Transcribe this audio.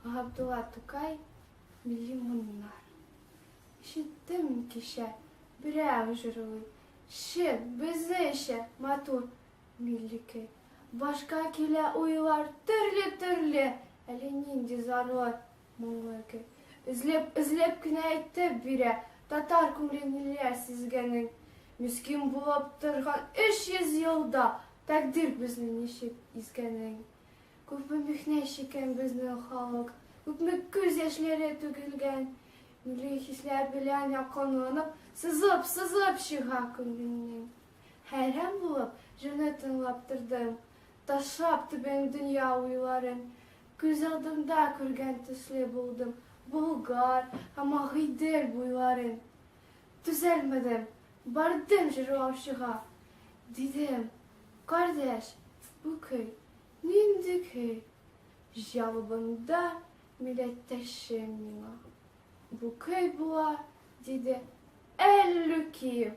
Габдулла Тукай миллионнар. İşittim kişe, birer jırılı, şık, bizeyşe, matur, millike. Başka kile uyular, türlü, eli nindi zarlar, muğlake. Üzlep güneytte bire, tatar kumlenililer sizgenin. Miskin bulup durgan 300 yılda, takdir biznin işip izgenin. Köpü mihneşiken biznin halk, köpü göz yaşları tügülgen. Milli hisler bilen yakanlanıp, sızıp çığa күнгеннен. Hayran bulup, jını tınlaptırdım. Taşaptı ben dünya uyların. Göz aldımda körgen tüslü buldum. Bulgar, ama hıydır buyların. Düzelmedim, bardım jıravşığa. Dedim, kardeş, bu köy, nindi köy. Cevabında milletteşim mina. Bu köy bula, dedi, 50 Kiev.